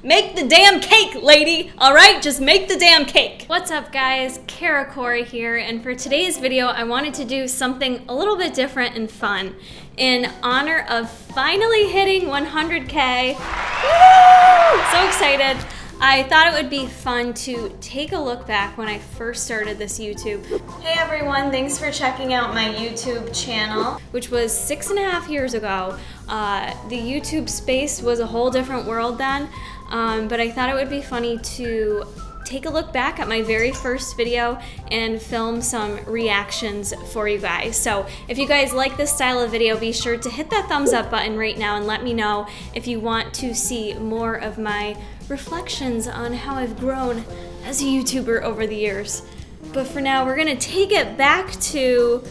Make the damn cake, lady! Alright, just make the damn cake! What's up guys, Kara Corey here, and for today's video I wanted to do something a little bit different and fun in honor of finally hitting 100K. Woo! So excited. I thought it would be fun to take a look back when I first started this YouTube. Hey everyone, thanks for checking out my YouTube channel, which was 6.5 years ago. The YouTube space was a whole different world then, but I thought it would be funny to take a look back at my very first video and film some reactions for you guys. So if you guys like this style of video, be sure to hit that thumbs up button right now and let me know if you want to see more of my reflections on how I've grown as a YouTuber over the years. But for now, we're gonna take it back to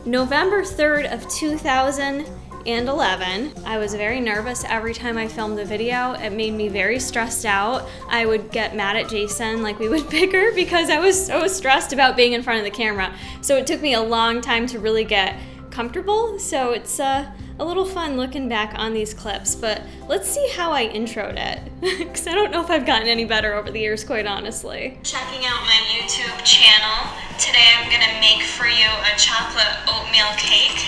November 3rd of 2011. I was very nervous every time I filmed a video. It made me very stressed out. I would get mad at Jason, like we would bicker, because I was so stressed about being in front of the camera. So it took me a long time to really get comfortable. So it's a little fun looking back on these clips, but let's see how I introed it, because I don't know if I've gotten any better over the years, quite honestly. Checking out my YouTube channel. Today I'm gonna make for you a chocolate oatmeal cake.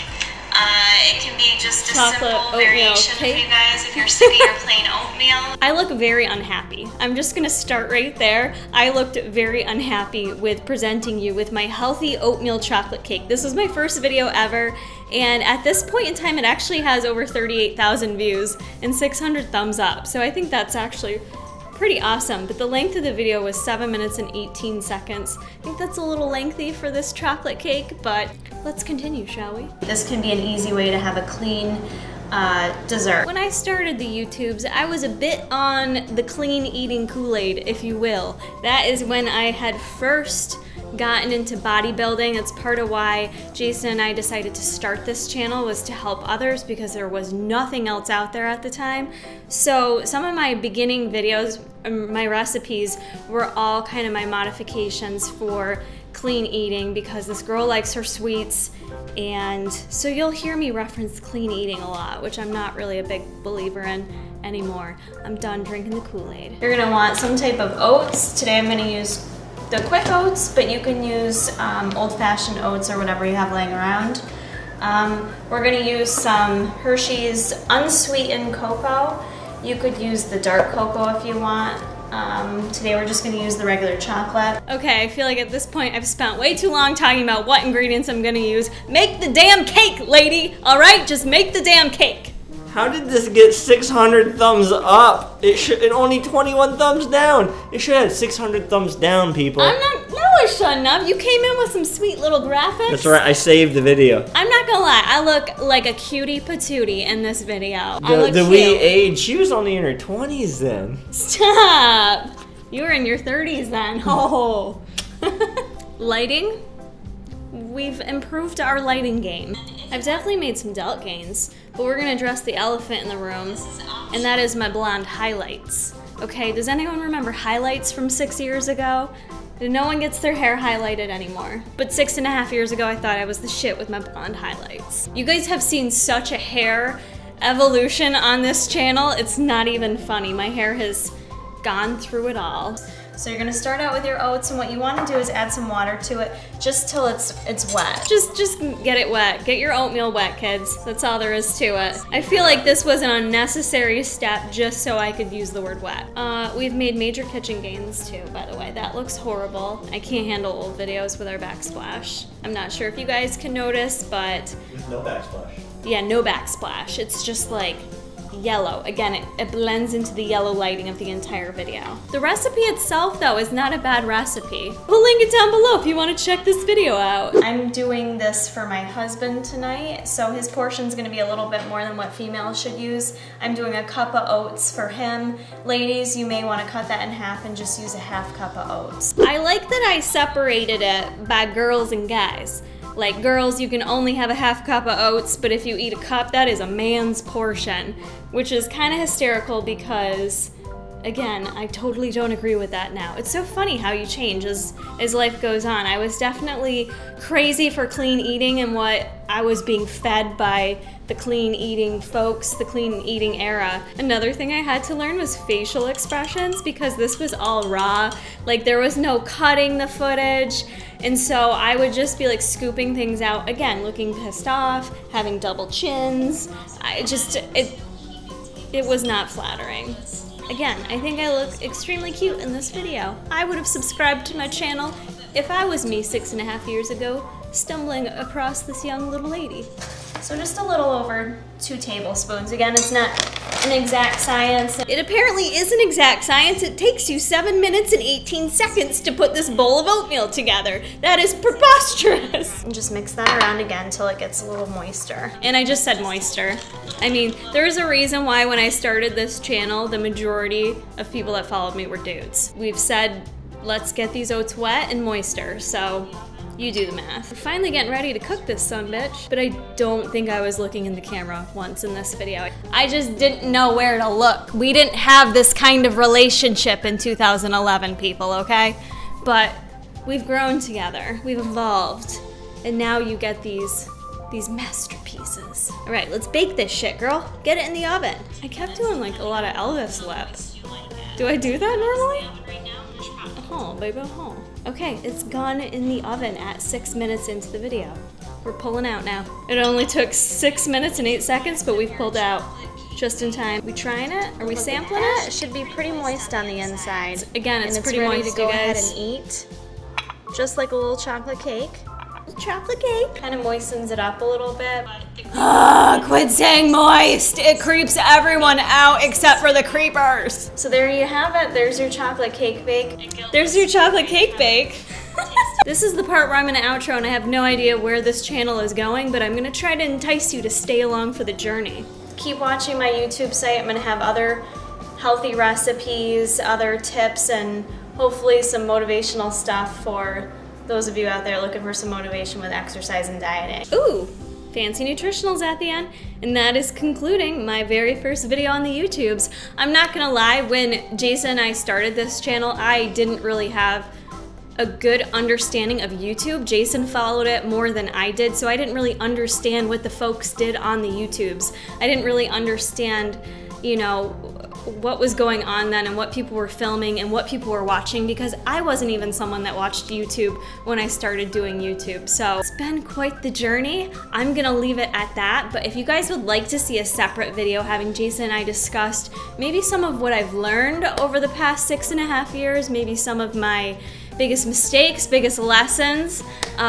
It can be just a simple variation for you guys if you're sick of your plain oatmeal. I look very unhappy. I'm just gonna start right there. I looked very unhappy with presenting you with my healthy oatmeal chocolate cake. This was my first video ever, and at this point in time it actually has over 38,000 views and 600 thumbs up. So I think that's actually pretty awesome, but the length of the video was 7 minutes and 18 seconds. I think that's a little lengthy for this chocolate cake, but let's continue, shall we? This can be an easy way to have a clean dessert. When I started the YouTubes, I was a bit on the clean eating Kool-Aid, if you will. That is when I had first gotten into bodybuilding. It's part of why Jason and I decided to start this channel, was to help others because there was nothing else out there at the time. So some of my beginning videos, my recipes, were all kind of my modifications for clean eating because this girl likes her sweets, and so you'll hear me reference clean eating a lot, which I'm not really a big believer in anymore. I'm done drinking the Kool-Aid. You're gonna want some type of oats. Today I'm gonna use the quick oats, but you can use old-fashioned oats or whatever you have laying around. We're gonna use some Hershey's unsweetened cocoa. You could use the dark cocoa if you want. Today we're just gonna use the regular chocolate. Okay, I feel like at this point I've spent way too long talking about what ingredients I'm gonna use. Make the damn cake, lady! Alright, just make the damn cake! How did this get 600 thumbs up? It only 21 thumbs down. It should have 600 thumbs down, people. No, I shouldn't have. You came in with some sweet little graphics. That's right, I saved the video. I'm not gonna lie, I look like a cutie patootie in this video. The wee age, she was only in her 20s then. Stop! You were in your 30s then. Oh. Lighting? We've improved our lighting game. I've definitely made some delt gains, but we're gonna address the elephant in the room, and that is my blonde highlights. Okay, does anyone remember highlights from 6 years ago? No one gets their hair highlighted anymore. But 6.5 years ago, I thought I was the shit with my blonde highlights. You guys have seen such a hair evolution on this channel, it's not even funny. My hair has gone through it all. So you're gonna start out with your oats, and what you wanna do is add some water to it just till it's wet. Just get it wet. Get your oatmeal wet, kids. That's all there is to it. I feel like this was an unnecessary step just so I could use the word wet. We've made major kitchen gains too, by the way. That looks horrible. I can't handle old videos with our backsplash. I'm not sure if you guys can notice, but... There's no backsplash. Yeah, no backsplash. It's just like yellow. Again, it blends into the yellow lighting of the entire video. The recipe itself, though, is not a bad recipe. We'll link it down below if you want to check this video out. I'm doing this for my husband tonight, so his portion's gonna be a little bit more than what females should use. I'm doing a cup of oats for him. Ladies, you may want to cut that in half and just use a half cup of oats. I like that I separated it by girls and guys. Like, girls, you can only have a half cup of oats, but if you eat a cup, that is a man's portion, which is kind of hysterical because, again, I totally don't agree with that now. It's so funny how you change as life goes on. I was definitely crazy for clean eating and what I was being fed by the clean eating folks, the clean eating era. Another thing I had to learn was facial expressions because this was all raw. Like there was no cutting the footage. And so I would just be like scooping things out, again, looking pissed off, having double chins. It was not flattering. Again, I think I look extremely cute in this video. I would have subscribed to my channel if I was me 6.5 years ago, stumbling across this young little lady. So just a little over 2 tablespoons. Again, it's not an exact science. It apparently is an exact science. It takes you 7 minutes and 18 seconds to put this bowl of oatmeal together. That is preposterous. And just mix that around again until it gets a little moister. And I just said moister. I mean, there's a reason why when I started this channel, the majority of people that followed me were dudes. We've said, let's get these oats wet and moister, so you do the math. We're finally getting ready to cook this sumbitch, but I don't think I was looking in the camera once in this video. I just didn't know where to look. We didn't have this kind of relationship in 2011, people, okay? But we've grown together, we've evolved, and now you get these masterpieces. All right, let's bake this shit, girl. Get it in the oven. I kept doing like a lot of Elvis lips. Do I do that normally? Oh, baby, oh. Okay, it's gone in the oven at 6 minutes into the video. We're pulling out now. It only took 6 minutes and 8 seconds, but we've pulled out just in time. We trying it? Are we sampling it? It should be pretty moist on the inside. Again, it's pretty ready moist, to go you ahead guys. and eat. Just like a little chocolate cake. Chocolate cake. Kind of moistens it up a little bit. Quit saying moist. It creeps everyone out except for the creepers. So there you have it. There's your chocolate cake bake. There's your chocolate cake bake. This is the part where I'm gonna outro and I have no idea where this channel is going, but I'm gonna try to entice you to stay along for the journey. Keep watching my YouTube site. I'm gonna have other healthy recipes, other tips, and hopefully some motivational stuff for those of you out there looking for some motivation with exercise and dieting. Ooh, fancy nutritionals at the end. And that is concluding my very first video on the YouTubes. I'm not gonna lie, when Jason and I started this channel, I didn't really have a good understanding of YouTube. Jason followed it more than I did, so I didn't really understand what the folks did on the YouTubes. I didn't really understand, you know, what was going on then and what people were filming and what people were watching, because I wasn't even someone that watched YouTube when I started doing YouTube. So it's been quite the journey. I'm gonna leave it at that, but if you guys would like to see a separate video having Jason and I discussed maybe some of what I've learned over the past 6.5 years, maybe some of my biggest mistakes, biggest lessons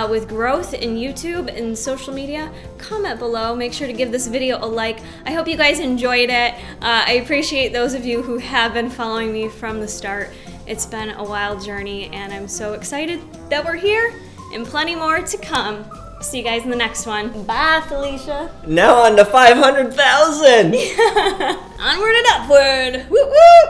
with growth in YouTube and social media, comment below. Make sure to give this video a like. I hope you guys enjoyed it. I appreciate those of you who have been following me from the start. It's been a wild journey and I'm so excited that we're here and plenty more to come. See you guys in the next one. Bye, Felicia. Now on to 500,000! Onward and upward. Woo woo!